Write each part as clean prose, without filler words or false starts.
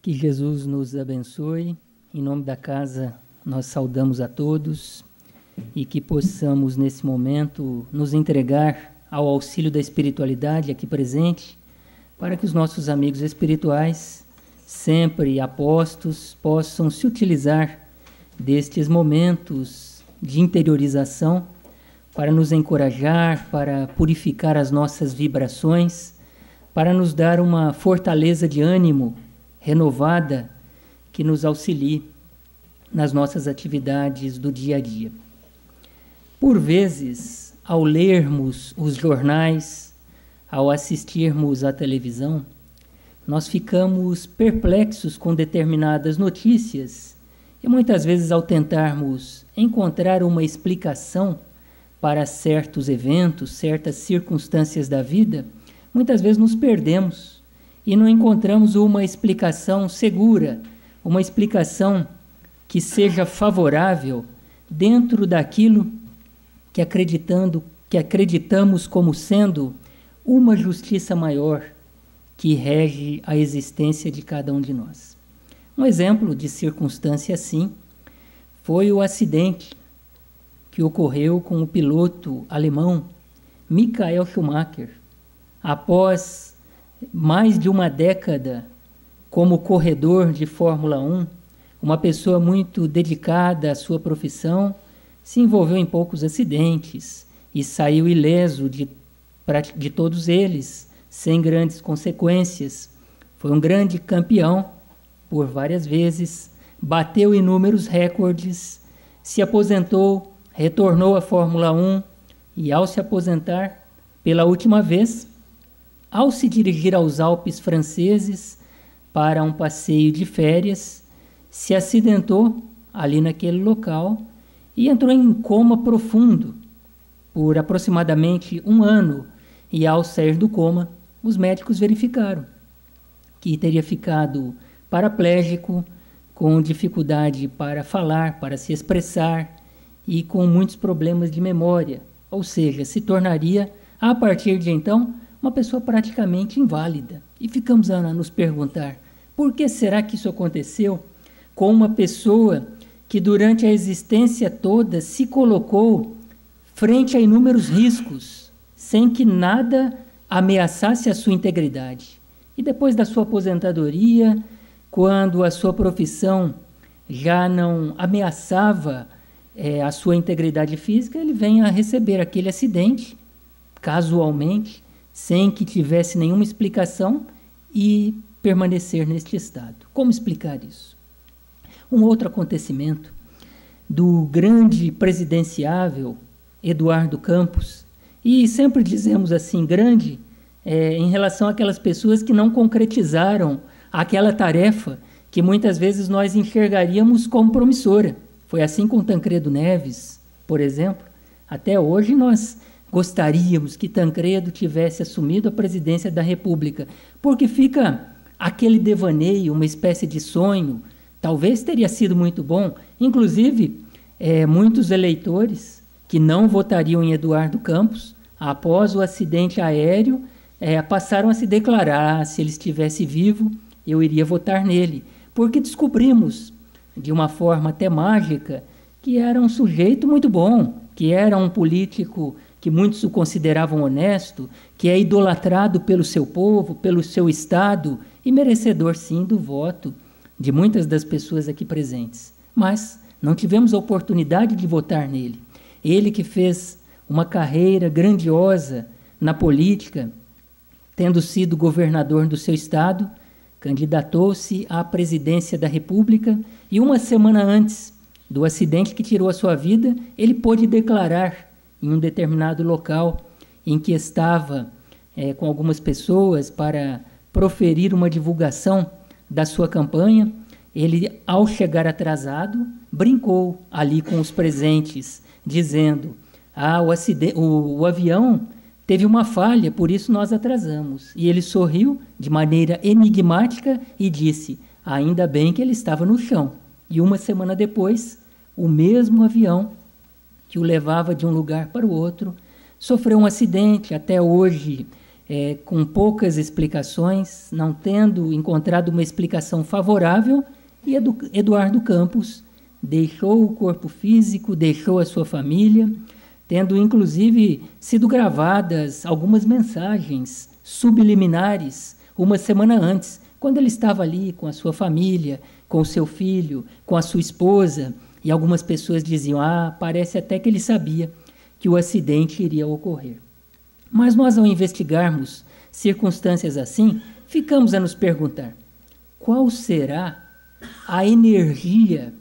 Que Jesus nos abençoe. Em nome da casa, nós saudamos a todos e que possamos, nesse momento, nos entregar ao auxílio da espiritualidade aqui presente, para que os nossos amigos espirituais, sempre apostos, possam se utilizar destes momentos de interiorização para nos encorajar, para purificar as nossas vibrações, para nos dar uma fortaleza de ânimo renovada que nos auxilie nas nossas atividades do dia a dia. Por vezes, ao lermos os jornais, ao assistirmos à televisão, nós ficamos perplexos com determinadas notícias e muitas vezes, ao tentarmos encontrar uma explicação para certos eventos, certas circunstâncias da vida, muitas vezes nos perdemos e não encontramos uma explicação segura, uma explicação que seja favorável dentro daquilo que acreditamos como sendo uma justiça maior que rege a existência de cada um de nós. Um exemplo de circunstância assim foi o acidente que ocorreu com o piloto alemão Michael Schumacher. Após mais de uma década como corredor de Fórmula 1, uma pessoa muito dedicada à sua profissão, se envolveu em poucos acidentes e saiu ileso de todos eles, sem grandes consequências. Foi um grande campeão por várias vezes, bateu inúmeros recordes, se aposentou, retornou à Fórmula 1 e, ao se aposentar pela última vez, ao se dirigir aos Alpes franceses para um passeio de férias, se acidentou ali naquele local e entrou em coma profundo por aproximadamente 1 ano. E, ao sair do coma, os médicos verificaram que teria ficado paraplégico, com dificuldade para falar, para se expressar e com muitos problemas de memória. Ou seja, se tornaria, a partir de então, uma pessoa praticamente inválida. E ficamos a nos perguntar, por que será que isso aconteceu com uma pessoa que durante a existência toda se colocou frente a inúmeros riscos, sem que nada ameaçasse a sua integridade? E depois da sua aposentadoria, quando a sua profissão já não ameaçava a sua integridade física, ele vem a receber aquele acidente, casualmente, sem que tivesse nenhuma explicação, e permanecer neste estado. Como explicar isso? Um outro acontecimento do grande presidenciável Eduardo Campos, e sempre dizemos assim, grande, em relação àquelas pessoas que não concretizaram aquela tarefa que muitas vezes nós enxergaríamos como promissora. Foi assim com Tancredo Neves, por exemplo. Até hoje nós gostaríamos que Tancredo tivesse assumido a presidência da República, porque fica aquele devaneio, uma espécie de sonho. Talvez teria sido muito bom, inclusive muitos eleitores que não votariam em Eduardo Campos, após o acidente aéreo, passaram a se declarar: se ele estivesse vivo, eu iria votar nele, porque descobrimos, de uma forma até mágica, que era um sujeito muito bom, que era um político que muitos o consideravam honesto, que é idolatrado pelo seu povo, pelo seu Estado, e merecedor, sim, do voto de muitas das pessoas aqui presentes. Mas não tivemos a oportunidade de votar nele. Ele que fez uma carreira grandiosa na política, tendo sido governador do seu estado, candidatou-se à presidência da República e 1 semana antes do acidente que tirou a sua vida, ele pôde declarar em um determinado local em que estava com algumas pessoas para proferir uma divulgação da sua campanha. Ele, ao chegar atrasado, brincou ali com os presentes, dizendo: o avião teve uma falha, por isso nós atrasamos. E ele sorriu de maneira enigmática e disse: ainda bem que ele estava no chão. E 1 semana depois, o mesmo avião que o levava de um lugar para o outro sofreu um acidente. Até hoje com poucas explicações, não tendo encontrado uma explicação favorável, e Eduardo Campos deixou o corpo físico, deixou a sua família, tendo inclusive sido gravadas algumas mensagens subliminares uma semana antes, quando ele estava ali com a sua família, com o seu filho, com a sua esposa, e algumas pessoas diziam: parece até que ele sabia que o acidente iria ocorrer. Mas nós, ao investigarmos circunstâncias assim, ficamos a nos perguntar: qual será a energia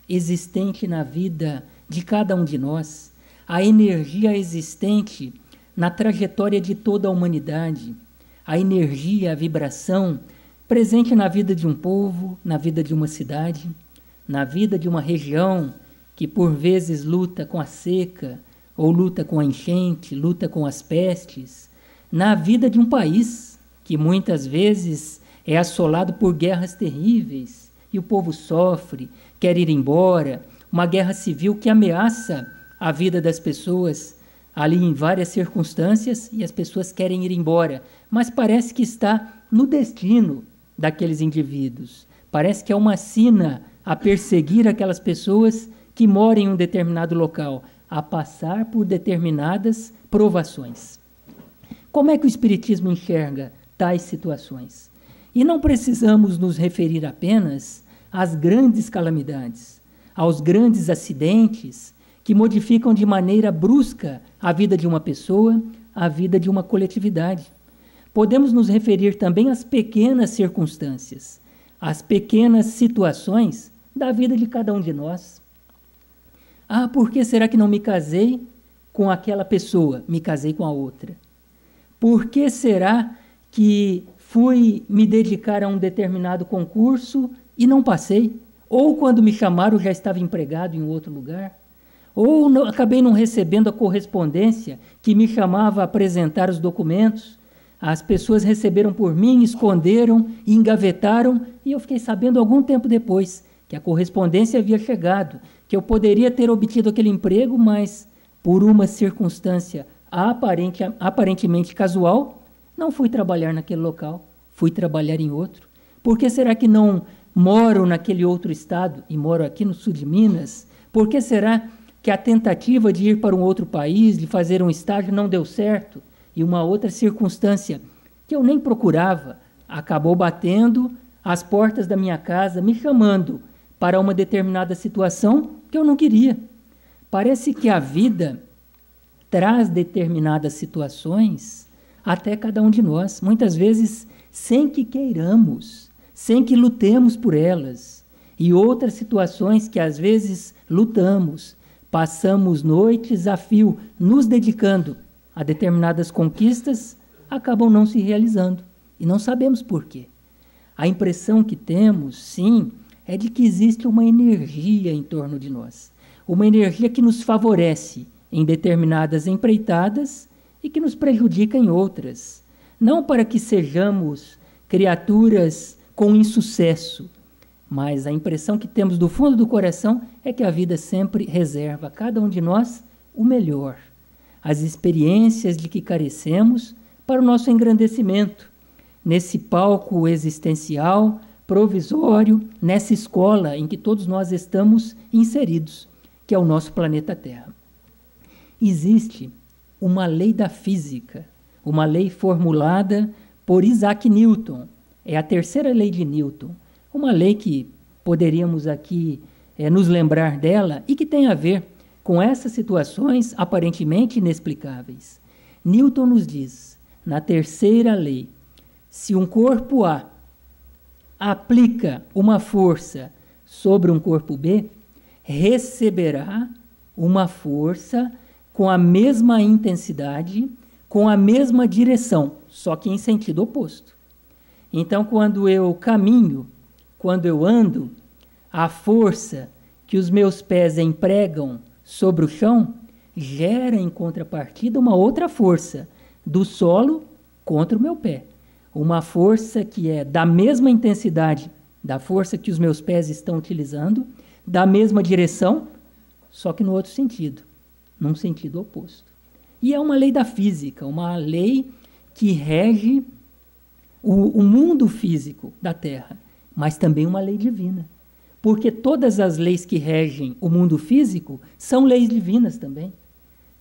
existente na vida de cada um de nós, a energia existente na trajetória de toda a humanidade, a energia, a vibração presente na vida de um povo, na vida de uma cidade, na vida de uma região que por vezes luta com a seca, ou luta com a enchente, luta com as pestes, na vida de um país que muitas vezes é assolado por guerras terríveis e o povo sofre, quer ir embora, uma guerra civil que ameaça a vida das pessoas ali em várias circunstâncias e as pessoas querem ir embora, mas parece que está no destino daqueles indivíduos. Parece que é uma sina a perseguir aquelas pessoas que moram em um determinado local, a passar por determinadas provações. Como é que o Espiritismo enxerga tais situações? E não precisamos nos referir apenas às grandes calamidades, aos grandes acidentes que modificam de maneira brusca a vida de uma pessoa, a vida de uma coletividade. Podemos nos referir também às pequenas circunstâncias, às pequenas situações da vida de cada um de nós. Por que será que não me casei com aquela pessoa? Me casei com a outra. Por que será que fui me dedicar a um determinado concurso e não passei? Ou quando me chamaram já estava empregado em outro lugar? Ou acabei não recebendo a correspondência que me chamava a apresentar os documentos? As pessoas receberam por mim, esconderam e engavetaram, e eu fiquei sabendo algum tempo depois que a correspondência havia chegado, que eu poderia ter obtido aquele emprego, mas por uma circunstância aparentemente casual, não fui trabalhar naquele local, fui trabalhar em outro. Por que será que não moro naquele outro estado e moro aqui no sul de Minas? Por que será que a tentativa de ir para um outro país, de fazer um estágio, não deu certo? E uma outra circunstância que eu nem procurava acabou batendo às portas da minha casa, me chamando para uma determinada situação que eu não queria. Parece que a vida traz determinadas situações até cada um de nós, muitas vezes sem que queiramos, sem que lutemos por elas. E outras situações que às vezes lutamos, passamos noites a fio nos dedicando a determinadas conquistas, acabam não se realizando. E não sabemos por quê. A impressão que temos, sim, é de que existe uma energia em torno de nós. Uma energia que nos favorece em determinadas empreitadas e que nos prejudica em outras. Não para que sejamos criaturas com insucesso, mas a impressão que temos do fundo do coração é que a vida sempre reserva a cada um de nós o melhor, as experiências de que carecemos para o nosso engrandecimento, nesse palco existencial, provisório, nessa escola em que todos nós estamos inseridos, que é o nosso planeta Terra. Existe uma lei da física, uma lei formulada por Isaac Newton, é a terceira lei de Newton, uma lei que poderíamos aqui nos lembrar dela e que tem a ver com essas situações aparentemente inexplicáveis. Newton nos diz, na terceira lei, se um corpo A aplica uma força sobre um corpo B, receberá uma força com a mesma intensidade, com a mesma direção, só que em sentido oposto. Então, quando eu caminho, quando eu ando, a força que os meus pés empregam sobre o chão gera em contrapartida uma outra força do solo contra o meu pé. Uma força que é da mesma intensidade da força que os meus pés estão utilizando, da mesma direção, só que no outro sentido, num sentido oposto. E é uma lei da física, uma lei que rege o mundo físico da Terra, mas também uma lei divina. Porque todas as leis que regem o mundo físico são leis divinas também,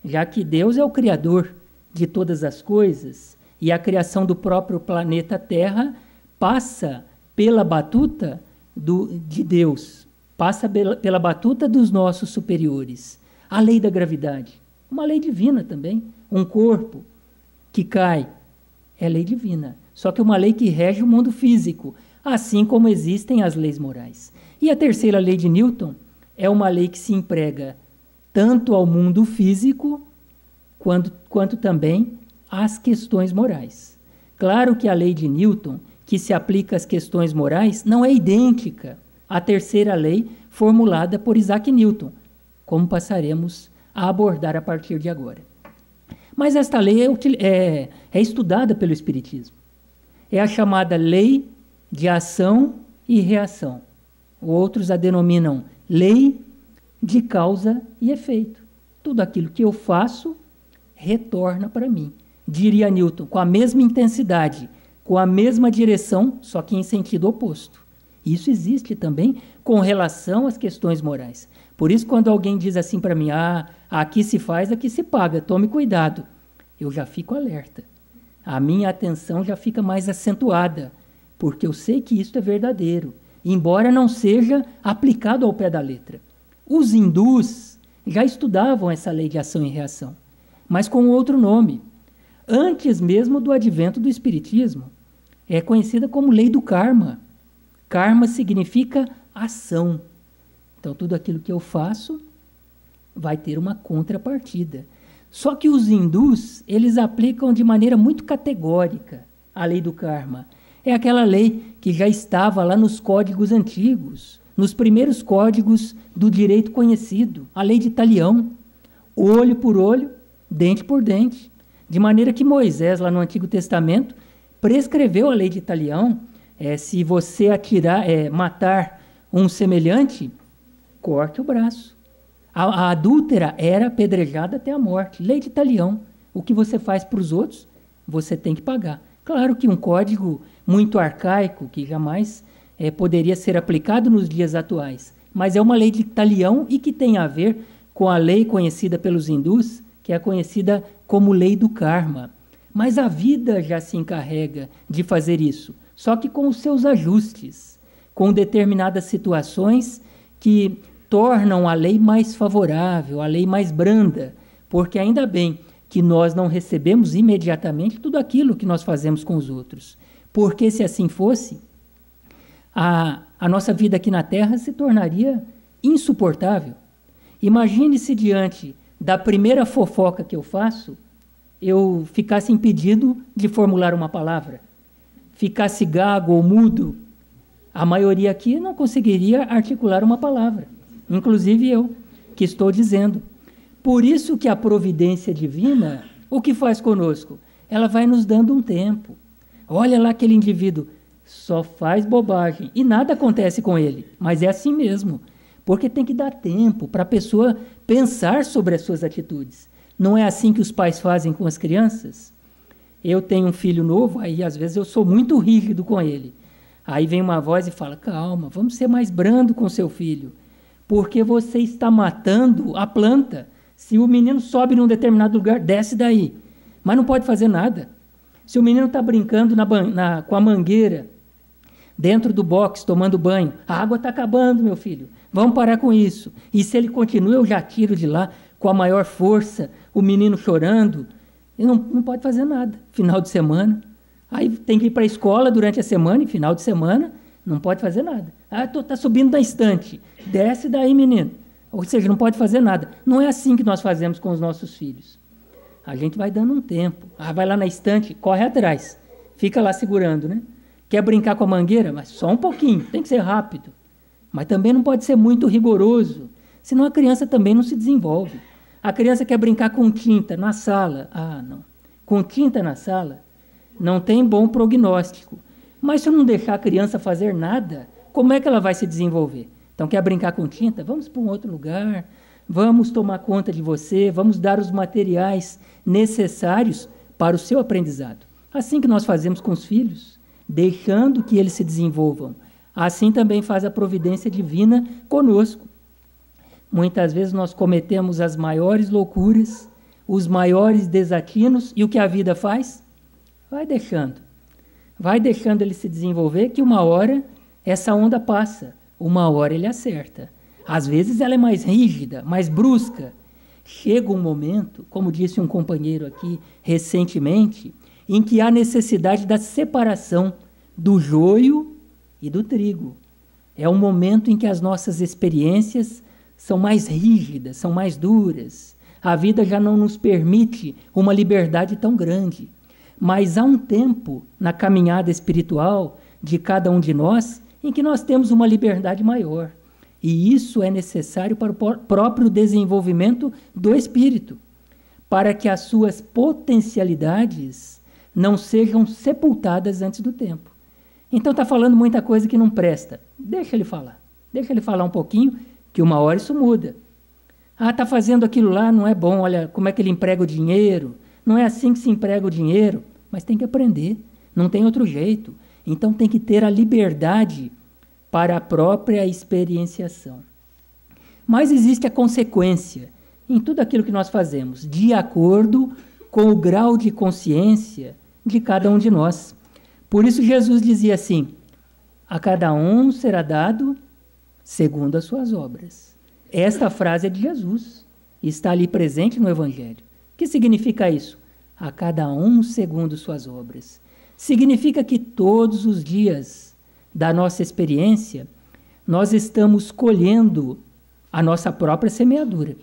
já que Deus é o Criador de todas as coisas e a criação do próprio planeta Terra passa pela batuta de Deus, passa pela batuta dos nossos superiores. A lei da gravidade, uma lei divina também. Um corpo que cai é lei divina, só que uma lei que rege o mundo físico, assim como existem as leis morais. E a terceira lei de Newton é uma lei que se emprega tanto ao mundo físico quanto também às questões morais. Claro que a lei de Newton, que se aplica às questões morais, não é idêntica à terceira lei formulada por Isaac Newton, como passaremos a abordar a partir de agora. Mas esta lei é estudada pelo Espiritismo. É a chamada lei de ação e reação. Outros a denominam lei de causa e efeito. Tudo aquilo que eu faço retorna para mim. Diria Newton, com a mesma intensidade, com a mesma direção, só que em sentido oposto. Isso existe também com relação às questões morais. Por isso, quando alguém diz assim para mim, aqui se faz, aqui se paga, tome cuidado, eu já fico alerta. A minha atenção já fica mais acentuada, porque eu sei que isso é verdadeiro, embora não seja aplicado ao pé da letra. Os hindus já estudavam essa lei de ação e reação, mas com outro nome. Antes mesmo do advento do Espiritismo, é conhecida como lei do karma. Karma significa ação. Então, tudo aquilo que eu faço vai ter uma contrapartida. Só que os hindus, eles aplicam de maneira muito categórica a lei do karma. É aquela lei que já estava lá nos códigos antigos, nos primeiros códigos do direito conhecido, a lei de Talião, olho por olho, dente por dente. De maneira que Moisés, lá no Antigo Testamento, prescreveu a lei de Talião, se você matar um semelhante, corte o braço. A adúltera era apedrejada até a morte. Lei de Talião. O que você faz para os outros, você tem que pagar. Claro que um código muito arcaico, que jamais poderia ser aplicado nos dias atuais, mas é uma lei de Talião e que tem a ver com a lei conhecida pelos hindus, que é conhecida como lei do karma. Mas a vida já se encarrega de fazer isso, só que com os seus ajustes, com determinadas situações que tornam a lei mais favorável, a lei mais branda, porque ainda bem que nós não recebemos imediatamente tudo aquilo que nós fazemos com os outros. Porque se assim fosse, a nossa vida aqui na Terra se tornaria insuportável. Imagine-se diante da primeira fofoca que eu faço, eu ficasse impedido de formular uma palavra, ficasse gago ou mudo, a maioria aqui não conseguiria articular uma palavra, inclusive eu, que estou dizendo. Por isso que a providência divina, o que faz conosco? Ela vai nos dando um tempo. Olha lá aquele indivíduo, só faz bobagem e nada acontece com ele, mas é assim mesmo, porque tem que dar tempo para a pessoa pensar sobre as suas atitudes. Não é assim que os pais fazem com as crianças? Eu tenho um filho novo, aí às vezes eu sou muito rígido com ele. Aí vem uma voz e fala, calma, vamos ser mais brando com seu filho, porque você está matando a planta. Se o menino sobe num determinado lugar, desce daí, mas não pode fazer nada. Se o menino está brincando com a mangueira, dentro do box, tomando banho, a água está acabando, meu filho, vamos parar com isso. E se ele continua, eu já tiro de lá com a maior força, o menino chorando, e não pode fazer nada. Final de semana, aí tem que ir para a escola durante a semana, e final de semana, não pode fazer nada. Está subindo da estante, desce daí, menino. Ou seja, não pode fazer nada. Não é assim que nós fazemos com os nossos filhos. A gente vai dando um tempo. Vai lá na estante, corre atrás. Fica lá segurando, né? Quer brincar com a mangueira? Mas só um pouquinho, tem que ser rápido. Mas também não pode ser muito rigoroso, senão a criança também não se desenvolve. A criança quer brincar com tinta na sala. Não. Com tinta na sala não tem bom prognóstico. Mas se eu não deixar a criança fazer nada, como é que ela vai se desenvolver? Então, quer brincar com tinta? Vamos para um outro lugar, vamos tomar conta de você, vamos dar os materiais necessários para o seu aprendizado. Assim que nós fazemos com os filhos, deixando que eles se desenvolvam. Assim também faz a providência divina conosco. Muitas vezes nós cometemos as maiores loucuras, os maiores desatinos, e o que a vida faz? Vai deixando ele se desenvolver, que uma hora essa onda passa, uma hora ele acerta. Às vezes ela é mais rígida, mais brusca. Chega um momento, como disse um companheiro aqui recentemente, em que há necessidade da separação do joio e do trigo. É um momento em que as nossas experiências são mais rígidas, são mais duras. A vida já não nos permite uma liberdade tão grande. Mas há um tempo na caminhada espiritual de cada um de nós em que nós temos uma liberdade maior. E isso é necessário para o próprio desenvolvimento do espírito, para que as suas potencialidades não sejam sepultadas antes do tempo. Então está falando muita coisa que não presta. Deixa ele falar um pouquinho, que uma hora isso muda. Ah, está fazendo aquilo lá, não é bom, olha como é que ele emprega o dinheiro. Não é assim que se emprega o dinheiro, mas tem que aprender, não tem outro jeito. Então tem que ter a liberdade para a própria experienciação. Mas existe a consequência em tudo aquilo que nós fazemos, de acordo com o grau de consciência de cada um de nós. Por isso Jesus dizia assim: a cada um será dado segundo as suas obras. Esta frase é de Jesus, está ali presente no Evangelho. O que significa isso? A cada um segundo suas obras. Significa que todos os dias da nossa experiência, nós estamos colhendo a nossa própria semeadura.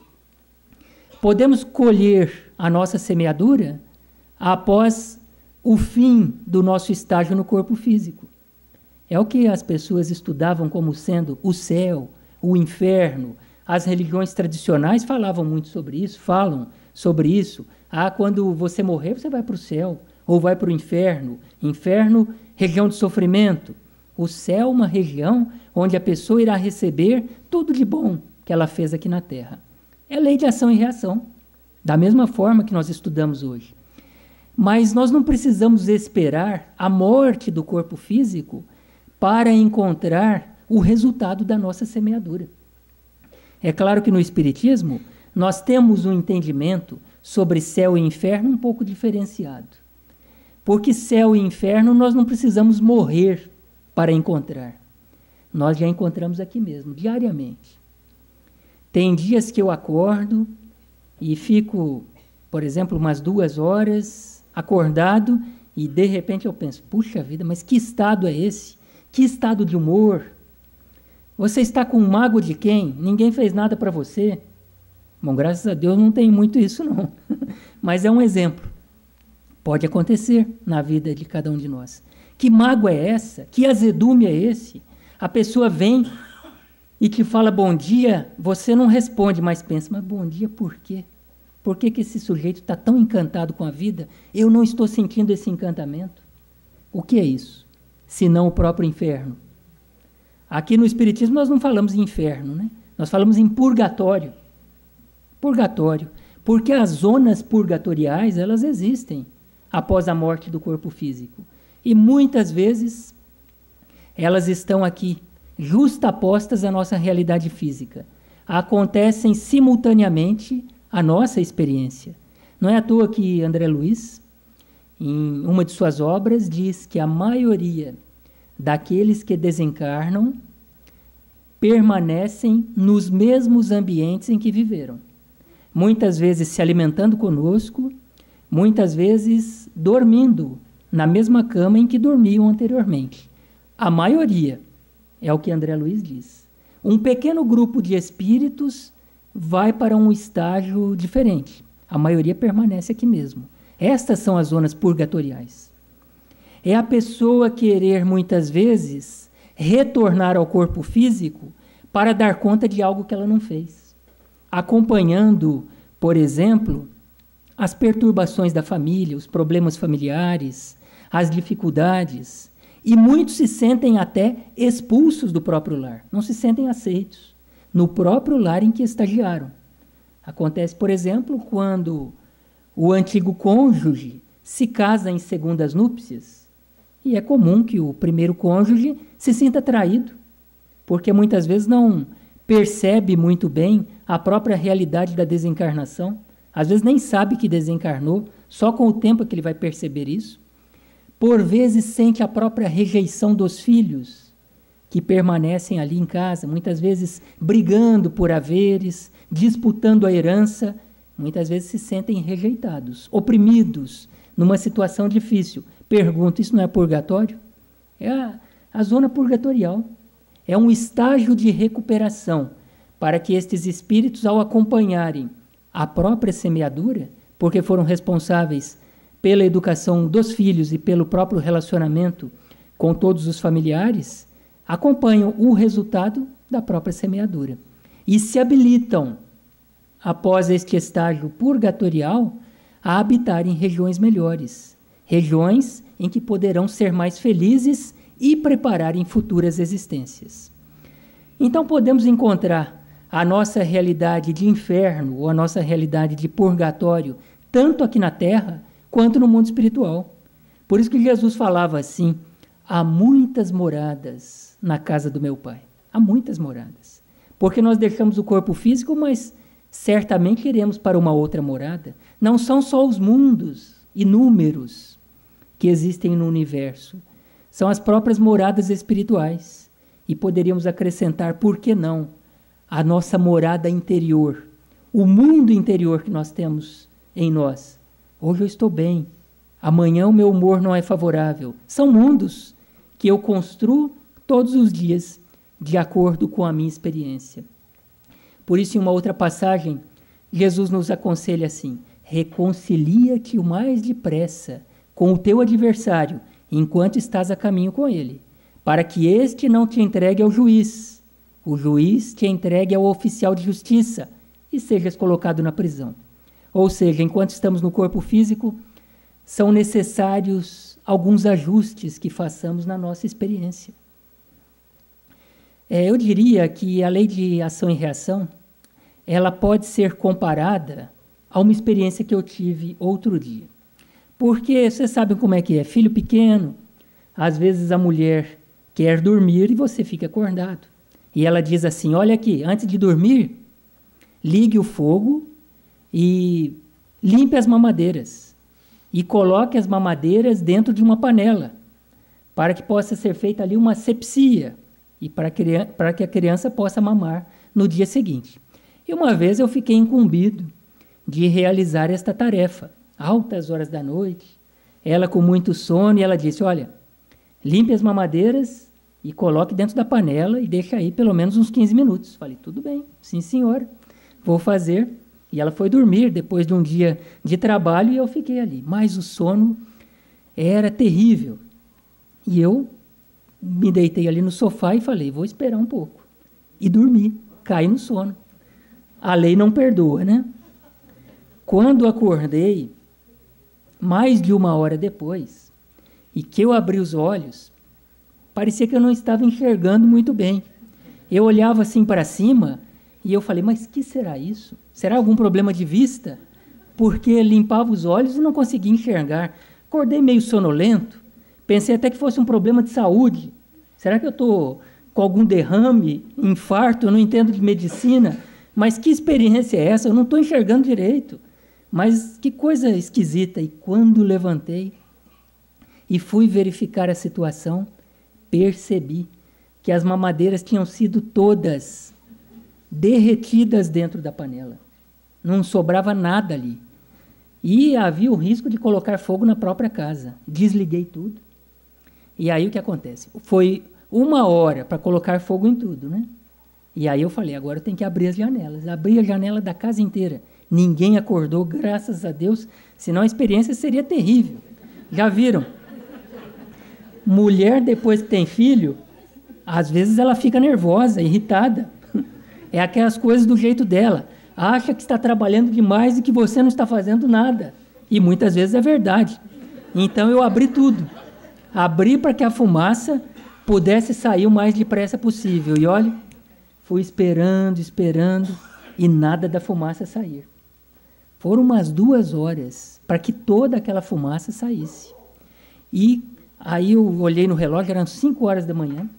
Podemos colher a nossa semeadura após o fim do nosso estágio no corpo físico. É o que as pessoas estudavam como sendo o céu, o inferno. As religiões tradicionais falavam muito sobre isso, falam sobre isso. Ah, quando você morrer, você vai para o céu, ou vai para o inferno. Inferno, região de sofrimento. O céu é uma região onde a pessoa irá receber tudo de bom que ela fez aqui na Terra. É lei de ação e reação, da mesma forma que nós estudamos hoje. Mas nós não precisamos esperar a morte do corpo físico para encontrar o resultado da nossa semeadura. É claro que no Espiritismo nós temos um entendimento sobre céu e inferno um pouco diferenciado. Porque céu e inferno nós não precisamos morrer para encontrar. Nós já encontramos aqui mesmo, diariamente. Tem dias que eu acordo e fico, por exemplo, umas 2 horas acordado e de repente eu penso, puxa vida, mas que estado é esse? Que estado de humor? Você está com um mago de quem? Ninguém fez nada para você? Bom, graças a Deus não tem muito isso não, mas é um exemplo. Pode acontecer na vida de cada um de nós. Que mágoa é essa? Que azedume é esse? A pessoa vem e te fala bom dia, você não responde, mas pensa, mas bom dia por quê? Por que esse sujeito está tão encantado com a vida? Eu não estou sentindo esse encantamento. O que é isso? Senão o próprio inferno. Aqui no Espiritismo nós não falamos em inferno, né? Nós falamos em purgatório. Purgatório. Porque as zonas purgatoriais, elas existem após a morte do corpo físico. E muitas vezes elas estão aqui, justapostas à nossa realidade física. Acontecem simultaneamente à nossa experiência. Não é à toa que André Luiz, em uma de suas obras, diz que a maioria daqueles que desencarnam permanecem nos mesmos ambientes em que viveram. Muitas vezes se alimentando conosco, muitas vezes dormindo na mesma cama em que dormiam anteriormente. A maioria, é o que André Luiz diz. Um pequeno grupo de espíritos vai para um estágio diferente. A maioria permanece aqui mesmo. Estas são as zonas purgatoriais. É a pessoa querer, muitas vezes, retornar ao corpo físico para dar conta de algo que ela não fez. Acompanhando, por exemplo, as perturbações da família, os problemas familiares, as dificuldades. E muitos se sentem até expulsos do próprio lar, não se sentem aceitos no próprio lar em que estagiaram. Acontece, por exemplo, quando o antigo cônjuge se casa em segundas núpcias, e é comum que o primeiro cônjuge se sinta traído, porque muitas vezes não percebe muito bem a própria realidade da desencarnação. Às vezes nem sabe que desencarnou, só com o tempo é que ele vai perceber isso. Por vezes sente a própria rejeição dos filhos, que permanecem ali em casa, muitas vezes brigando por haveres, disputando a herança, muitas vezes se sentem rejeitados, oprimidos, numa situação difícil. Pergunto, isso não é purgatório? É a zona purgatorial. É um estágio de recuperação para que estes espíritos, ao acompanharem a própria semeadura, porque foram responsáveis pela educação dos filhos e pelo próprio relacionamento com todos os familiares, acompanham o resultado da própria semeadura e se habilitam, após este estágio purgatorial, a habitar em regiões melhores, regiões em que poderão ser mais felizes e prepararem futuras existências. Então podemos encontrar a nossa realidade de inferno ou a nossa realidade de purgatório, tanto aqui na Terra quanto no mundo espiritual. Por isso que Jesus falava assim: há muitas moradas na casa do meu Pai. Há muitas moradas. Porque nós deixamos o corpo físico, mas certamente iremos para uma outra morada. Não são só os mundos inúmeros que existem no universo. São as próprias moradas espirituais. E poderíamos acrescentar, por que não, a nossa morada interior, o mundo interior que nós temos em nós. Hoje eu estou bem, amanhã o meu humor não é favorável. São mundos que eu construo todos os dias, de acordo com a minha experiência. Por isso, em uma outra passagem, Jesus nos aconselha assim: reconcilia-te o mais depressa com o teu adversário, enquanto estás a caminho com ele, para que este não te entregue ao juiz, o juiz te entregue ao oficial de justiça e sejas colocado na prisão. Ou seja, enquanto estamos no corpo físico, são necessários alguns ajustes que façamos na nossa experiência. Eu diria que a lei de ação e reação, ela pode ser comparada a uma experiência que eu tive outro dia. Porque vocês sabem como é que é, filho pequeno, às vezes a mulher quer dormir e você fica acordado. E ela diz assim: olha aqui, antes de dormir, ligue o fogo e limpe as mamadeiras. E coloque as mamadeiras dentro de uma panela, para que possa ser feita ali uma asepsia, e para que a criança possa mamar no dia seguinte. E uma vez eu fiquei incumbido de realizar esta tarefa, altas horas da noite, ela com muito sono, e ela disse: olha, limpe as mamadeiras e coloque dentro da panela e deixe aí pelo menos uns 15 minutos. Falei: tudo bem, sim senhora, vou fazer. E ela foi dormir depois de um dia de trabalho e eu fiquei ali. Mas o sono era terrível. E eu me deitei ali no sofá e falei: vou esperar um pouco. E dormi, caí no sono. A lei não perdoa, né? Quando acordei, mais de 1 hora depois, e que eu abri os olhos, parecia que eu não estava enxergando muito bem. Eu olhava assim para cima e eu falei: mas que será isso? Será algum problema de vista? Porque limpava os olhos e não conseguia enxergar. Acordei meio sonolento, pensei até que fosse um problema de saúde. Será que eu estou com algum derrame, infarto? Eu não entendo de medicina. Mas que experiência é essa? Eu não estou enxergando direito. Mas que coisa esquisita. E quando levantei e fui verificar a situação, percebi que as mamadeiras tinham sido todas derretidas dentro da panela. Não sobrava nada ali. E havia o risco de colocar fogo na própria casa. Desliguei tudo. E aí o que acontece? Foi 1 hora para colocar fogo em tudo, né? E aí eu falei: agora eu tenho que abrir as janelas. Abri a janela da casa inteira. Ninguém acordou, graças a Deus, senão a experiência seria terrível. Já viram? Mulher, depois que tem filho, às vezes ela fica nervosa, irritada. É aquelas coisas do jeito dela. Acha que está trabalhando demais e que você não está fazendo nada. E muitas vezes é verdade. Então eu abri tudo. Abri para que a fumaça pudesse sair o mais depressa possível. E olha, fui esperando, e nada da fumaça sair. Foram umas 2 horas para que toda aquela fumaça saísse. E aí eu olhei no relógio, eram 5 horas da manhã.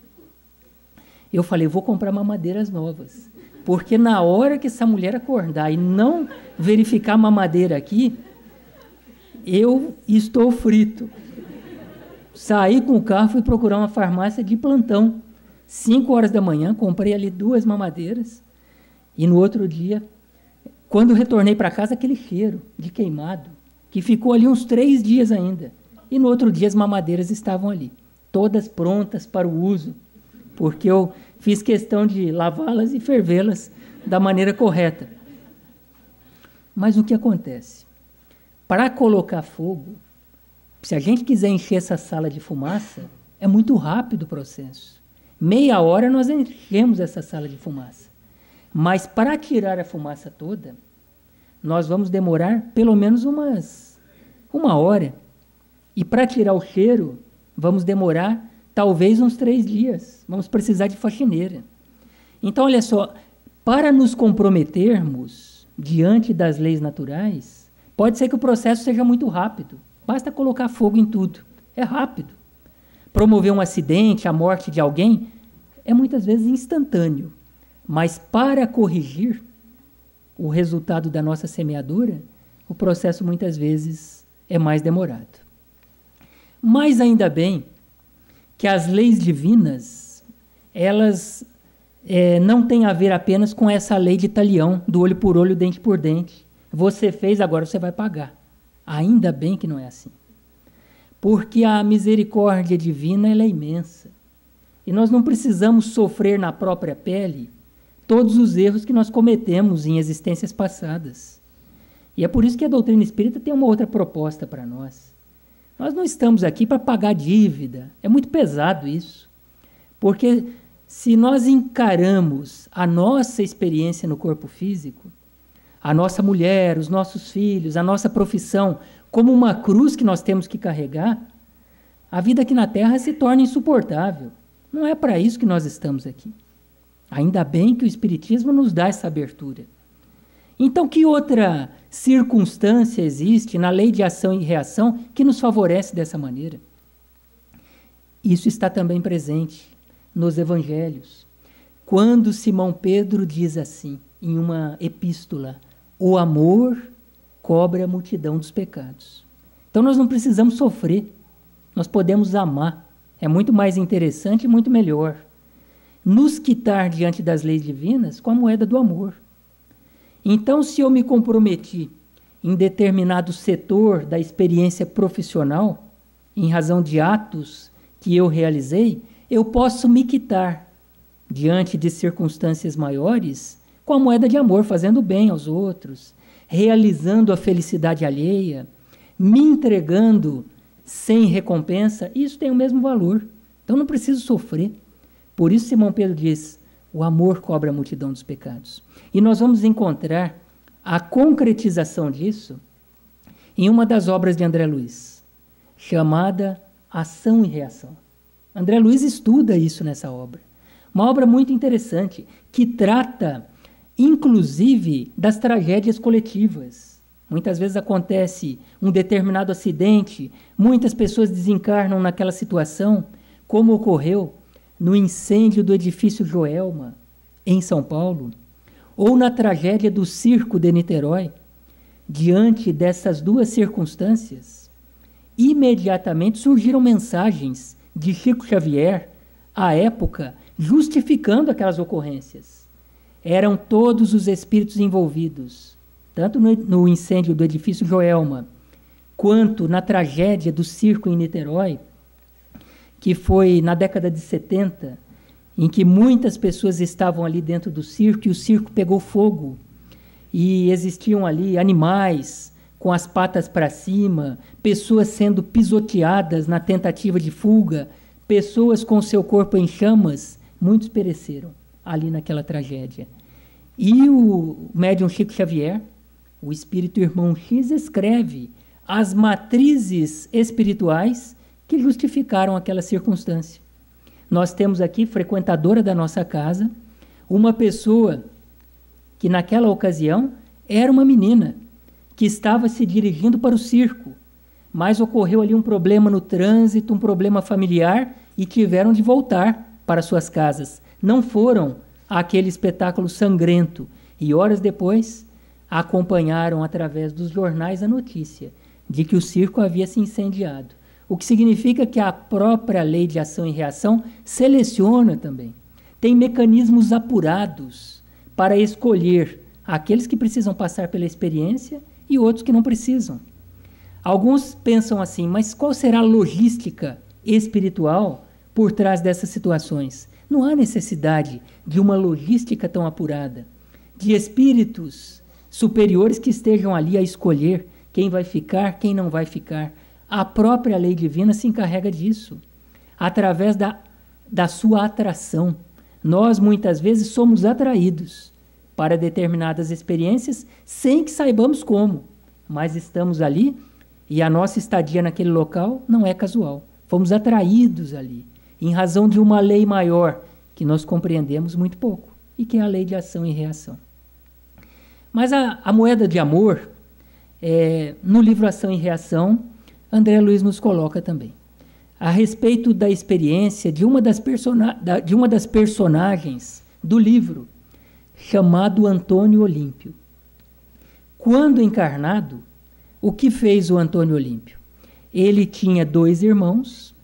Eu falei, vou comprar mamadeiras novas. Porque na hora que essa mulher acordar e não verificar a mamadeira aqui, eu estou frito. Saí com o carro, fui procurar uma farmácia de plantão. 5 horas da manhã, comprei ali 2 mamadeiras. E no outro dia, quando retornei para casa, aquele cheiro de queimado, que ficou ali uns 3 dias ainda. E no outro dia as mamadeiras estavam ali, todas prontas para o uso, porque eu fiz questão de lavá-las e fervê-las da maneira correta. Mas o que acontece? Para colocar fogo, se a gente quiser encher essa sala de fumaça, é muito rápido o processo. Meia hora nós enchemos essa sala de fumaça. Mas para tirar a fumaça toda, nós vamos demorar pelo menos uma hora. E para tirar o cheiro, vamos demorar talvez uns 3 dias. Vamos precisar de faxineira. Então, olha só, para nos comprometermos diante das leis naturais, pode ser que o processo seja muito rápido. Basta colocar fogo em tudo. É rápido. Promover um acidente, a morte de alguém, é muitas vezes instantâneo. Mas para corrigir o resultado da nossa semeadura, o processo muitas vezes é mais demorado. Mas ainda bem que as leis divinas, elas não têm a ver apenas com essa lei de talião, do olho por olho, dente por dente. Você fez, agora você vai pagar. Ainda bem que não é assim. Porque a misericórdia divina ela é imensa. E nós não precisamos sofrer na própria pele todos os erros que nós cometemos em existências passadas. E é por isso que a doutrina espírita tem uma outra proposta para nós. Nós não estamos aqui para pagar dívida. É muito pesado isso. Porque se nós encaramos a nossa experiência no corpo físico, a nossa mulher, os nossos filhos, a nossa profissão, como uma cruz que nós temos que carregar, a vida aqui na Terra se torna insuportável. Não é para isso que nós estamos aqui. Ainda bem que o Espiritismo nos dá essa abertura. Então, que outra circunstância existe na lei de ação e reação que nos favorece dessa maneira? Isso está também presente nos Evangelhos. Quando Simão Pedro diz assim, em uma epístola, o amor cobre a multidão dos pecados. Então, nós não precisamos sofrer, nós podemos amar. É muito mais interessante e muito melhor nos quitar diante das leis divinas com a moeda do amor. Então, se eu me comprometi em determinado setor da experiência profissional, em razão de atos que eu realizei, eu posso me quitar diante de circunstâncias maiores com a moeda de amor, fazendo bem aos outros, realizando a felicidade alheia, me entregando sem recompensa. Isso tem o mesmo valor. Então não preciso sofrer. Por isso Simão Pedro diz, o amor cobre a multidão dos pecados. E nós vamos encontrar a concretização disso em uma das obras de André Luiz, chamada Ação e Reação. André Luiz estuda isso nessa obra. Uma obra muito interessante, que trata, inclusive, das tragédias coletivas. Muitas vezes acontece um determinado acidente, muitas pessoas desencarnam naquela situação, como ocorreu no incêndio do edifício Joelma, em São Paulo, ou na tragédia do circo de Niterói. Diante dessas duas circunstâncias, imediatamente surgiram mensagens de Chico Xavier, à época, justificando aquelas ocorrências. Eram todos os espíritos envolvidos, tanto no incêndio do edifício Joelma, quanto na tragédia do circo em Niterói, que foi na década de 70, em que muitas pessoas estavam ali dentro do circo e o circo pegou fogo. E existiam ali animais com as patas para cima, pessoas sendo pisoteadas na tentativa de fuga, pessoas com seu corpo em chamas. Muitos pereceram ali naquela tragédia. E o médium Chico Xavier, o espírito irmão X, escreve as matrizes espirituais que justificaram aquela circunstância. Nós temos aqui, frequentadora da nossa casa, uma pessoa que naquela ocasião era uma menina, que estava se dirigindo para o circo, mas ocorreu ali um problema no trânsito, um problema familiar, e tiveram de voltar para suas casas. Não foram àquele espetáculo sangrento, e horas depois acompanharam através dos jornais a notícia de que o circo havia se incendiado. O que significa que a própria lei de ação e reação seleciona também. Tem mecanismos apurados para escolher aqueles que precisam passar pela experiência e outros que não precisam. Alguns pensam assim, mas qual será a logística espiritual por trás dessas situações? Não há necessidade de uma logística tão apurada, de espíritos superiores que estejam ali a escolher quem vai ficar, quem não vai ficar. A própria lei divina se encarrega disso, através da sua atração. Nós, muitas vezes, somos atraídos para determinadas experiências sem que saibamos como, mas estamos ali e a nossa estadia naquele local não é casual. Fomos atraídos ali, em razão de uma lei maior que nós compreendemos muito pouco, e que é a lei de ação e reação. Mas a moeda de amor, no livro Ação e Reação, André Luiz nos coloca também, a respeito da experiência de uma das personagens do livro, chamado Antônio Olímpio. Quando encarnado, o que fez o Antônio Olímpio? Ele tinha 2 irmãos,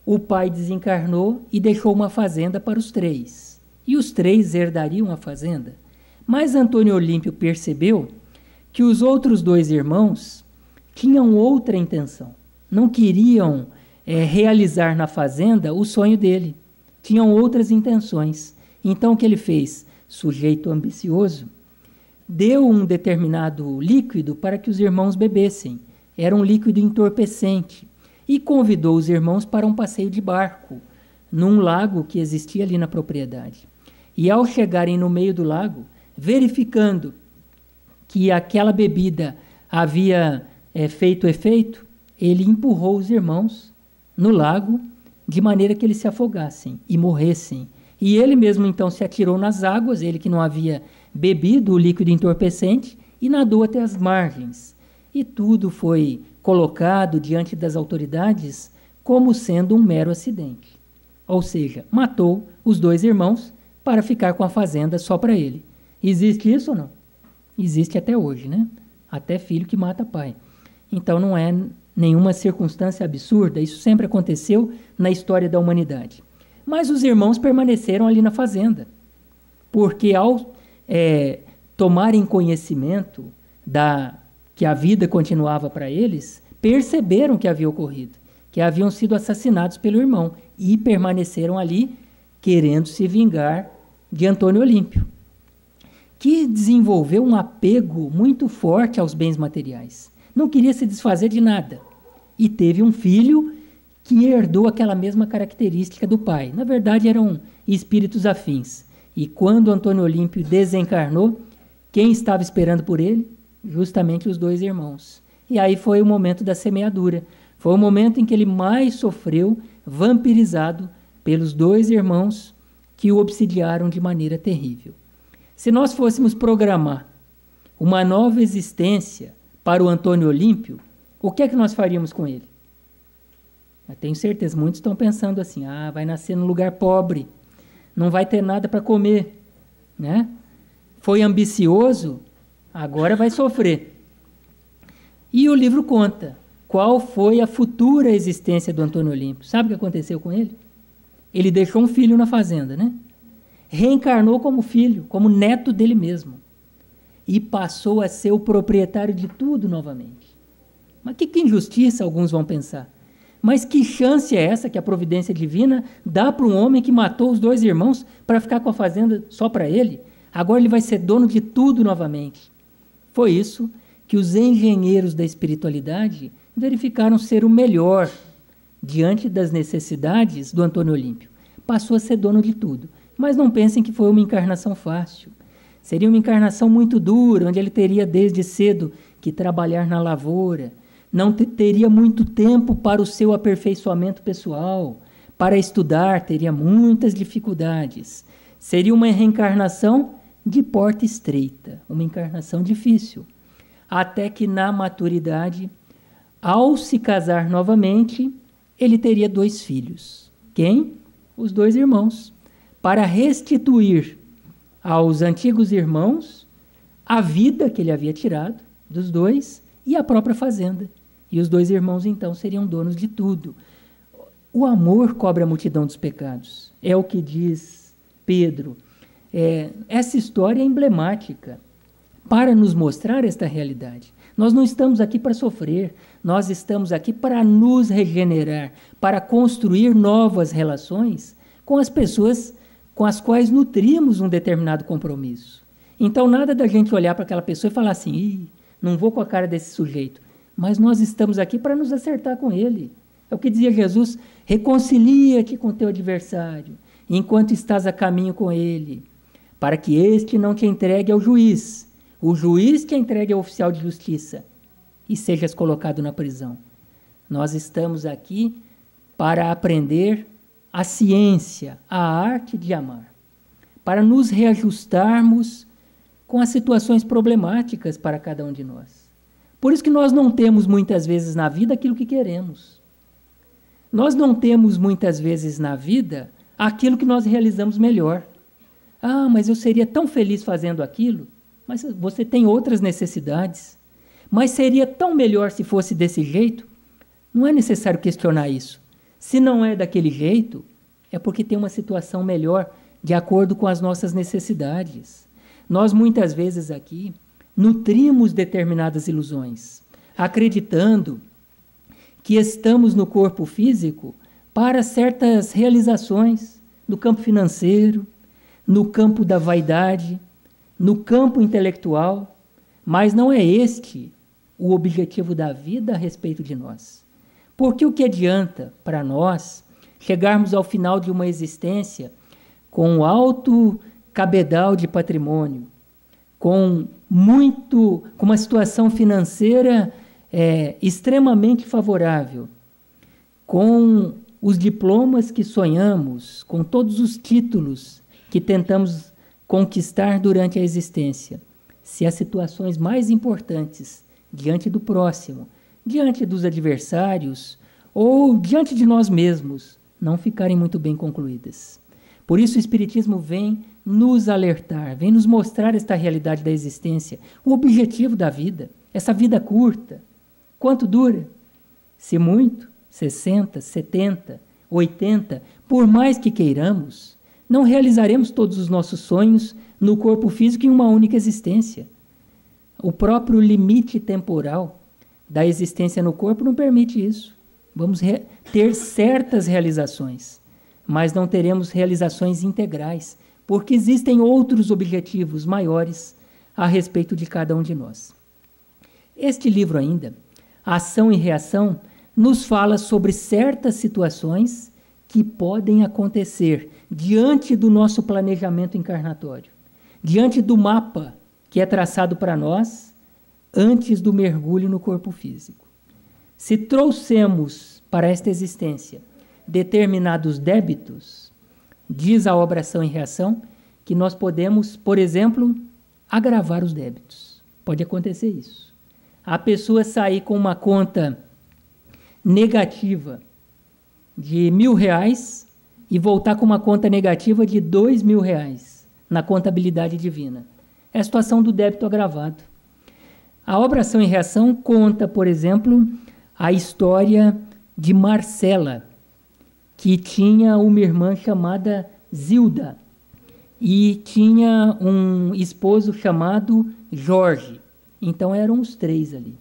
o pai desencarnou e deixou uma fazenda para os 3. E os 3 herdariam a fazenda. Mas Antônio Olímpio percebeu que os outros 2 irmãos tinham outra intenção. Não queriam realizar na fazenda o sonho dele. Tinham outras intenções. Então o que ele fez? Sujeito ambicioso, deu um determinado líquido para que os irmãos bebessem. Era um líquido entorpecente. E convidou os irmãos para um passeio de barco, num lago que existia ali na propriedade. E ao chegarem no meio do lago, verificando que aquela bebida havia feito efeito, ele empurrou os irmãos no lago de maneira que eles se afogassem e morressem. E ele mesmo então se atirou nas águas, ele que não havia bebido o líquido entorpecente, e nadou até as margens. E tudo foi colocado diante das autoridades como sendo um mero acidente. Ou seja, matou os 2 irmãos para ficar com a fazenda só para ele. Existe isso ou não? Existe até hoje, né? Até filho que mata pai. Então não é nenhuma circunstância absurda, isso sempre aconteceu na história da humanidade. Mas os irmãos permaneceram ali na fazenda, porque ao tomarem conhecimento que a vida continuava para eles, perceberam o que havia ocorrido, que haviam sido assassinados pelo irmão, e permaneceram ali querendo se vingar de Antônio Olímpio, que desenvolveu um apego muito forte aos bens materiais. Não queria se desfazer de nada. E teve um filho que herdou aquela mesma característica do pai. Na verdade, eram espíritos afins. E quando Antônio Olímpio desencarnou, quem estava esperando por ele? Justamente os 2 irmãos. E aí foi o momento da semeadura. Foi o momento em que ele mais sofreu, vampirizado pelos 2 irmãos que o obsidiaram de maneira terrível. Se nós fôssemos programar uma nova existência para o Antônio Olímpio, o que é que nós faríamos com ele? Eu tenho certeza, muitos estão pensando assim, vai nascer num lugar pobre, não vai ter nada para comer, né? Foi ambicioso, agora vai sofrer. E o livro conta qual foi a futura existência do Antônio Olímpio. Sabe o que aconteceu com ele? Ele deixou um filho na fazenda, né? Reencarnou como filho, como neto dele mesmo. E passou a ser o proprietário de tudo novamente. Mas que injustiça, alguns vão pensar. Mas que chance é essa que a providência divina dá para um homem que matou os 2 irmãos para ficar com a fazenda só para ele? Agora ele vai ser dono de tudo novamente. Foi isso que os engenheiros da espiritualidade verificaram ser o melhor diante das necessidades do Antônio Olímpio. Passou a ser dono de tudo. Mas não pensem que foi uma encarnação fácil. Seria uma encarnação muito dura, onde ele teria desde cedo que trabalhar na lavoura, não teria muito tempo para o seu aperfeiçoamento pessoal, para estudar, teria muitas dificuldades. Seria uma reencarnação de porta estreita, uma encarnação difícil. até que na maturidade, ao se casar novamente, ele teria 2 filhos. Quem? Os 2 irmãos, para restituir aos antigos irmãos a vida que ele havia tirado dos 2 e a própria fazenda. E os 2 irmãos, então, seriam donos de tudo. O amor cobre a multidão dos pecados. É o que diz Pedro. Essa história é emblemática para nos mostrar esta realidade. Nós não estamos aqui para sofrer, nós estamos aqui para nos regenerar, para construir novas relações com as pessoas com as quais nutrimos um determinado compromisso. Então, nada da gente olhar para aquela pessoa e falar assim, não vou com a cara desse sujeito, mas nós estamos aqui para nos acertar com ele. É o que dizia Jesus, reconcilia-te com teu adversário, enquanto estás a caminho com ele, para que este não te entregue ao juiz, o juiz te entregue ao oficial de justiça e sejas colocado na prisão. Nós estamos aqui para aprender a ciência, a arte de amar, para nos reajustarmos com as situações problemáticas para cada um de nós. Por isso que nós não temos muitas vezes na vida aquilo que queremos. Nós não temos muitas vezes na vida aquilo que nós realizamos melhor. Ah, mas eu seria tão feliz fazendo aquilo. Mas você tem outras necessidades. Mas seria tão melhor se fosse desse jeito? Não é necessário questionar isso. Se não é daquele jeito, é porque tem uma situação melhor de acordo com as nossas necessidades. Nós muitas vezes aqui nutrimos determinadas ilusões, acreditando que estamos no corpo físico para certas realizações no campo financeiro, no campo da vaidade, no campo intelectual, mas não é este o objetivo da vida a respeito de nós. Porque o que adianta para nós chegarmos ao final de uma existência com alto cabedal de patrimônio, com uma situação financeira extremamente favorável, com os diplomas que sonhamos, com todos os títulos que tentamos conquistar durante a existência, se as situações mais importantes diante do próximo, diante dos adversários ou diante de nós mesmos não ficarem muito bem concluídas. Por isso o Espiritismo vem nos alertar, vem nos mostrar esta realidade da existência, o objetivo da vida, essa vida curta. Quanto dura? Se muito, 60, 70, 80, por mais que queiramos, não realizaremos todos os nossos sonhos no corpo físico em uma única existência. O próprio limite temporal da existência no corpo não permite isso. Vamos ter certas realizações, mas não teremos realizações integrais, porque existem outros objetivos maiores a respeito de cada um de nós. Este livro ainda, Ação e Reação, nos fala sobre certas situações que podem acontecer diante do nosso planejamento encarnatório, diante do mapa que é traçado para nós antes do mergulho no corpo físico. Se trouxemos para esta existência determinados débitos, diz a obra Ação e Reação, que nós podemos, por exemplo, agravar os débitos. Pode acontecer isso. A pessoa sair com uma conta negativa de R$1.000 e voltar com uma conta negativa de R$2.000 na contabilidade divina. É a situação do débito agravado. A obra Ação e Reação conta, por exemplo, a história de Marcela, que tinha uma irmã chamada Zilda e tinha um esposo chamado Jorge. Então eram os 3 ali.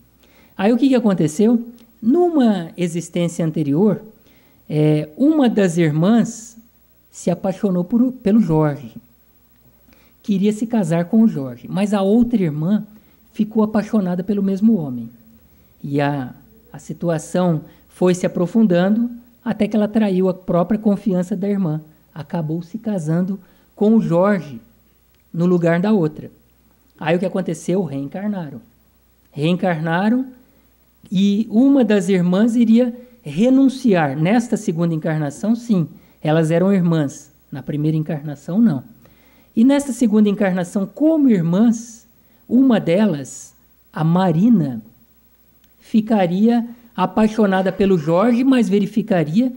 Aí o que aconteceu? Numa existência anterior, uma das irmãs se apaixonou pelo Jorge. Queria se casar com o Jorge, mas a outra irmã ficou apaixonada pelo mesmo homem. E a situação foi se aprofundando até que ela traiu a própria confiança da irmã. Acabou se casando com o Jorge no lugar da outra. Aí o que aconteceu? Reencarnaram. Reencarnaram e uma das irmãs iria renunciar. Nesta segunda encarnação, sim, elas eram irmãs. Na primeira encarnação, não. E nesta segunda encarnação, como irmãs, uma delas a Marina ficaria apaixonada pelo Jorge, mas verificaria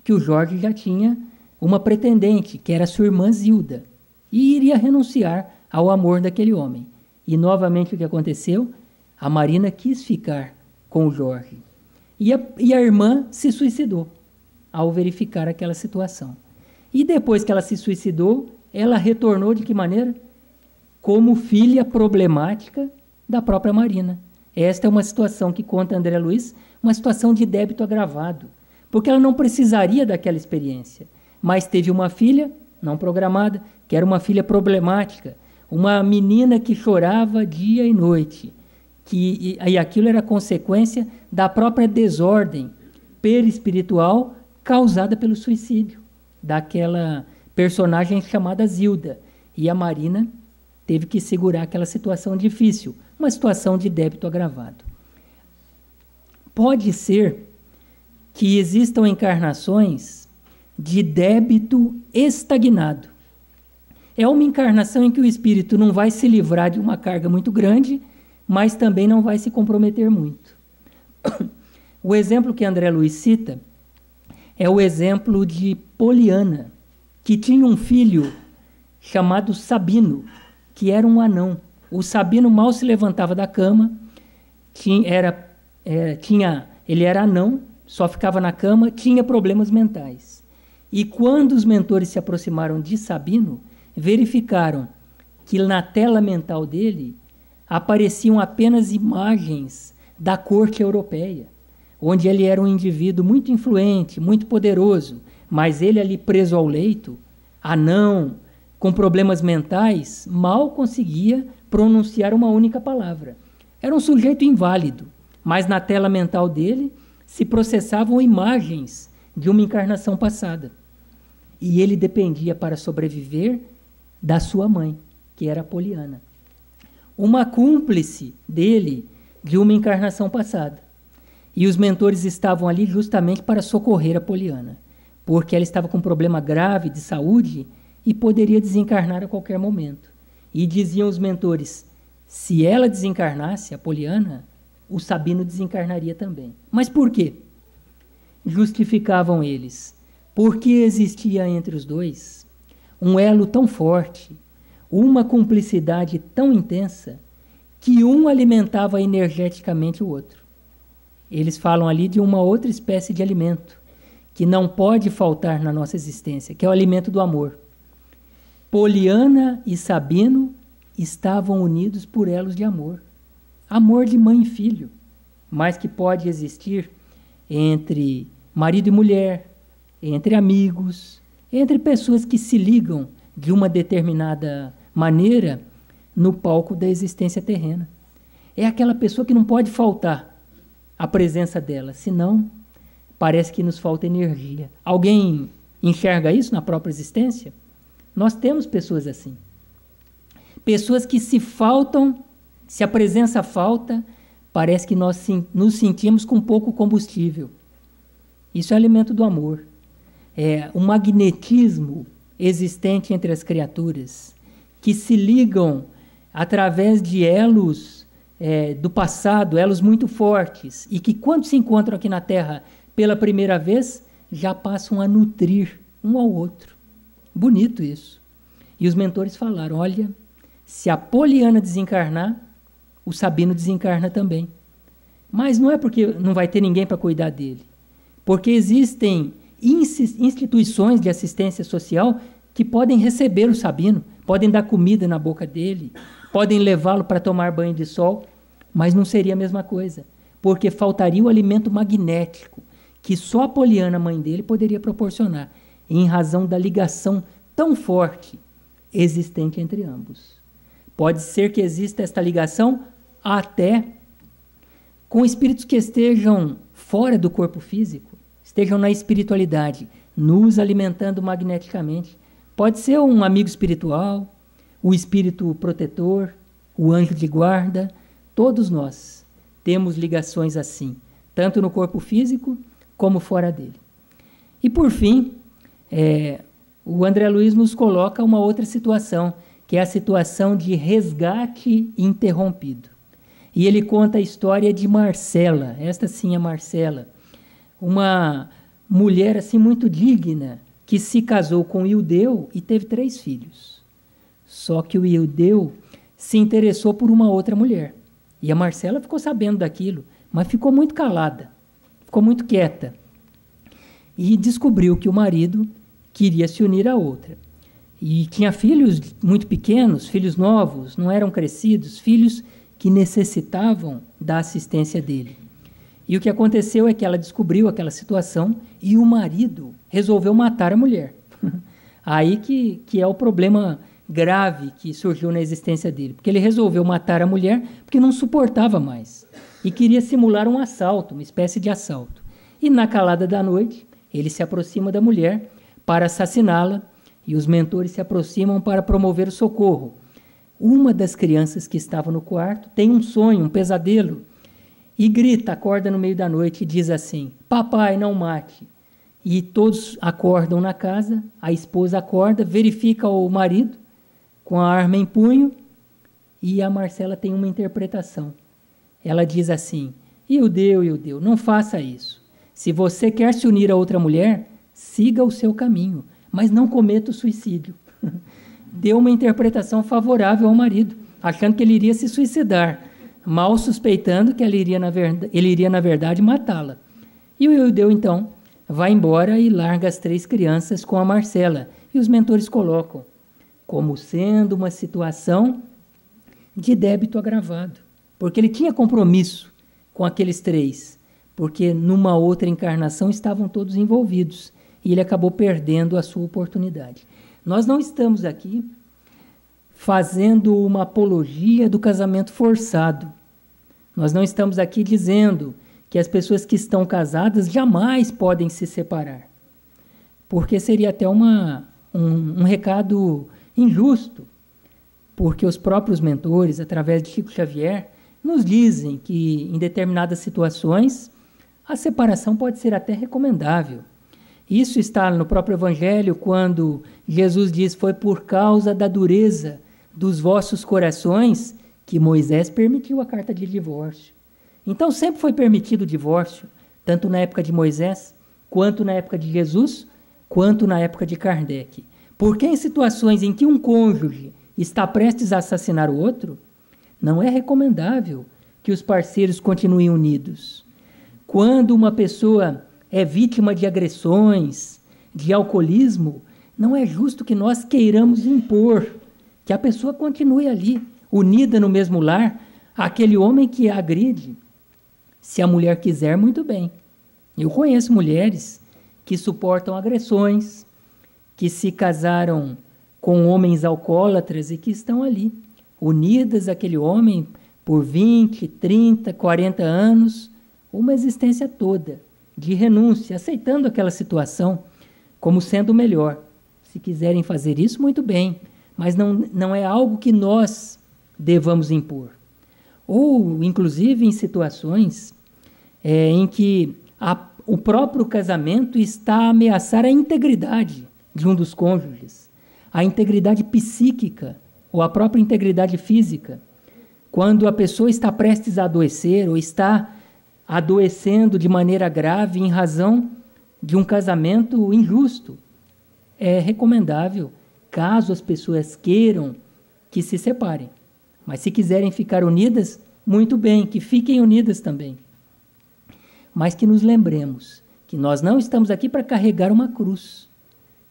que o Jorge já tinha uma pretendente, que era sua irmã Zilda, e iria renunciar ao amor daquele homem. E novamente o que aconteceu? A Marina quis ficar com o Jorge. E a irmã se suicidou ao verificar aquela situação. E depois que ela se suicidou, ela retornou de que maneira? Como filha problemática da própria Marina. Esta é uma situação que conta André Luiz, uma situação de débito agravado, porque ela não precisaria daquela experiência, mas teve uma filha não programada, que era uma filha problemática, uma menina que chorava dia e noite, e aquilo era consequência da própria desordem perispiritual causada pelo suicídio daquela personagem chamada Zilda. E a Marina teve que segurar aquela situação difícil, uma situação de débito agravado. Pode ser que existam encarnações de débito estagnado. É uma encarnação em que o espírito não vai se livrar de uma carga muito grande, mas também não vai se comprometer muito. O exemplo que André Luiz cita é o exemplo de Poliana, que tinha um filho chamado Sabino, que era um anão. O Sabino mal se levantava da cama, ele era anão, só ficava na cama, tinha problemas mentais. E quando os mentores se aproximaram de Sabino, verificaram que na tela mental dele apareciam apenas imagens da corte europeia, onde ele era um indivíduo muito influente, muito poderoso, mas ele ali preso ao leito, anão, com problemas mentais, mal conseguia pronunciar uma única palavra. Era um sujeito inválido, mas na tela mental dele se processavam imagens de uma encarnação passada. E ele dependia para sobreviver da sua mãe, que era Poliana, uma cúmplice dele de uma encarnação passada. E os mentores estavam ali justamente para socorrer a Poliana, porque ela estava com um problema grave de saúde e poderia desencarnar a qualquer momento. E diziam os mentores, se ela desencarnasse, a Poliana, o Sabino desencarnaria também. Mas por quê? Justificavam eles. Porque existia entre os dois um elo tão forte, uma cumplicidade tão intensa, que um alimentava energeticamente o outro. Eles falam ali de uma outra espécie de alimento, que não pode faltar na nossa existência, que é o alimento do amor. Poliana e Sabino estavam unidos por elos de amor. Amor de mãe e filho, mas que pode existir entre marido e mulher, entre amigos, entre pessoas que se ligam de uma determinada maneira no palco da existência terrena. É aquela pessoa que não pode faltar a presença dela, senão parece que nos falta energia. Alguém enxerga isso na própria existência? Nós temos pessoas assim. Pessoas que se a presença falta, parece que nós nos sentimos com pouco combustível. Isso é alimento do amor. É um magnetismo existente entre as criaturas, que se ligam através de elos do passado, elos muito fortes, e que quando se encontram aqui na Terra pela primeira vez, já passam a nutrir um ao outro. Bonito isso. E os mentores falaram, olha, se a Poliana desencarnar, o Sabino desencarna também. Mas não é porque não vai ter ninguém para cuidar dele. Porque existem instituições de assistência social que podem receber o Sabino, podem dar comida na boca dele, podem levá-lo para tomar banho de sol, mas não seria a mesma coisa, porque faltaria o alimento magnético que só a Poliana, mãe dele, poderia proporcionar, em razão da ligação tão forte existente entre ambos. Pode ser que exista esta ligação até com espíritos que estejam fora do corpo físico, estejam na espiritualidade, nos alimentando magneticamente. Pode ser um amigo espiritual, o espírito protetor, o anjo de guarda. Todos nós temos ligações assim, tanto no corpo físico como fora dele. E por fim, o André Luiz nos coloca uma outra situação, que é a situação de resgate interrompido. E ele conta a história de Marcela, esta sim é Marcela, uma mulher assim muito digna, que se casou com Ildeu e teve 3 filhos. Só que o Ildeu se interessou por uma outra mulher. E a Marcela ficou sabendo daquilo, mas ficou muito calada, ficou muito quieta. E descobriu que o marido queria se unir à outra. E tinha filhos muito pequenos, filhos novos, não eram crescidos, filhos que necessitavam da assistência dele. E o que aconteceu é que ela descobriu aquela situação e o marido resolveu matar a mulher. Aí que é o problema grave que surgiu na existência dele. Porque ele resolveu matar a mulher porque não suportava mais. E queria simular um assalto, uma espécie de assalto. E na calada da noite, ele se aproxima da mulher para assassiná-la e os mentores se aproximam para promover o socorro. Uma das crianças que estava no quarto tem um sonho, um pesadelo, e grita, acorda no meio da noite e diz assim: papai, não mate. E todos acordam na casa, a esposa acorda, verifica o marido com a arma em punho e a Marcela tem uma interpretação. Ela diz assim: Ildeu, não faça isso. Se você quer se unir a outra mulher, siga o seu caminho, mas não cometa o suicídio. Deu uma interpretação favorável ao marido, achando que ele iria se suicidar, mal suspeitando que ele iria, na verdade, matá-la. E o Ildeu, então, vai embora e larga as 3 crianças com a Marcela. E os mentores colocam como sendo uma situação de débito agravado, porque ele tinha compromisso com aqueles 3, porque numa outra encarnação estavam todos envolvidos, e ele acabou perdendo a sua oportunidade. Nós não estamos aqui fazendo uma apologia do casamento forçado. Nós não estamos aqui dizendo que as pessoas que estão casadas jamais podem se separar, porque seria até um recado injusto, porque os próprios mentores, através de Chico Xavier, nos dizem que em determinadas situações a separação pode ser até recomendável. Isso está no próprio Evangelho, quando Jesus diz: foi por causa da dureza dos vossos corações que Moisés permitiu a carta de divórcio. Então sempre foi permitido o divórcio, tanto na época de Moisés, quanto na época de Jesus, quanto na época de Kardec. Porque em situações em que um cônjuge está prestes a assassinar o outro, não é recomendável que os parceiros continuem unidos. Quando uma pessoa é vítima de agressões, de alcoolismo, não é justo que nós queiramos impor que a pessoa continue ali, unida no mesmo lar, aquele homem que a agride. Se a mulher quiser, muito bem. Eu conheço mulheres que suportam agressões, que se casaram com homens alcoólatras e que estão ali, unidas àquele homem por 20, 30, 40 anos, uma existência toda de renúncia, aceitando aquela situação como sendo melhor. Se quiserem fazer isso, muito bem, mas não é algo que nós devamos impor. Ou, inclusive, em situações em que o próprio casamento está a ameaçar a integridade de um dos cônjuges, a integridade psíquica ou a própria integridade física. Quando a pessoa está prestes a adoecer ou está adoecendo de maneira grave em razão de um casamento injusto, é recomendável, caso as pessoas queiram, que se separem. Mas se quiserem ficar unidas, muito bem, que fiquem unidas também. Mas que nos lembremos que nós não estamos aqui para carregar uma cruz.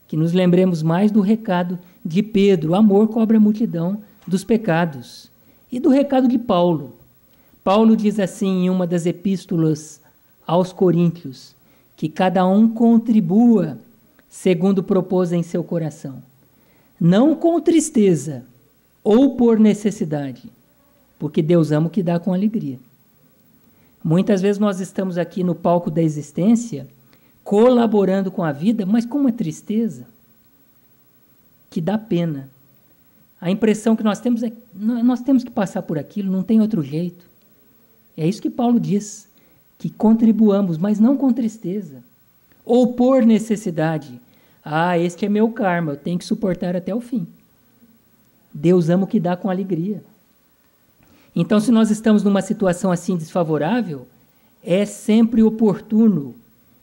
Que nos lembremos mais do recado de Pedro: o amor cobre a multidão dos pecados. E do recado de Paulo. Paulo diz assim em uma das epístolas aos Coríntios, que cada um contribua segundo propôs em seu coração, não com tristeza ou por necessidade, porque Deus ama o que dá com alegria. Muitas vezes nós estamos aqui no palco da existência, colaborando com a vida, mas com uma tristeza que dá pena. A impressão que nós temos é que nós temos que passar por aquilo, não tem outro jeito. É isso que Paulo diz, que contribuamos, mas não com tristeza, ou por necessidade. Este é meu karma, eu tenho que suportar até o fim. Deus ama o que dá com alegria. Então, se nós estamos numa situação assim desfavorável, é sempre oportuno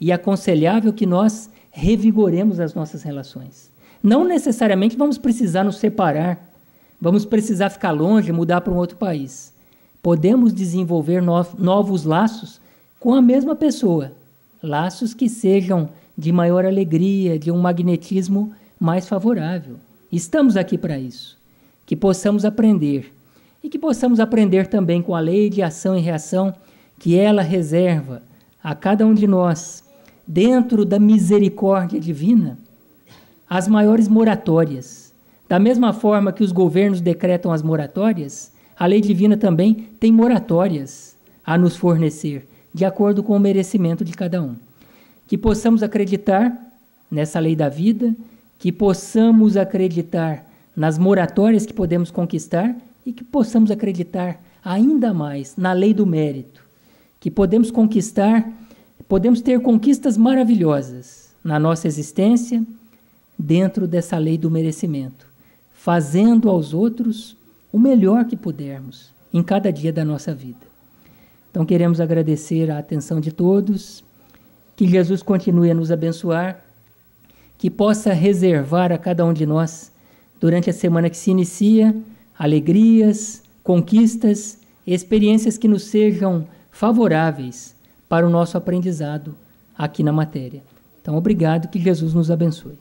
e aconselhável que nós revigoremos as nossas relações. Não necessariamente vamos precisar nos separar, vamos precisar ficar longe, mudar para um outro país. Podemos desenvolver novos laços com a mesma pessoa, laços que sejam de maior alegria, de um magnetismo mais favorável. Estamos aqui para isso, que possamos aprender e que possamos aprender também com a lei de ação e reação que ela reserva a cada um de nós, dentro da misericórdia divina, as maiores moratórias. Da mesma forma que os governos decretam as moratórias, a lei divina também tem moratórias a nos fornecer, de acordo com o merecimento de cada um. Que possamos acreditar nessa lei da vida, que possamos acreditar nas moratórias que podemos conquistar e que possamos acreditar ainda mais na lei do mérito, que podemos conquistar, podemos ter conquistas maravilhosas na nossa existência dentro dessa lei do merecimento, fazendo aos outros o melhor que pudermos em cada dia da nossa vida. Então queremos agradecer a atenção de todos, que Jesus continue a nos abençoar, que possa reservar a cada um de nós, durante a semana que se inicia, alegrias, conquistas, experiências que nos sejam favoráveis para o nosso aprendizado aqui na matéria. Então, obrigado, que Jesus nos abençoe.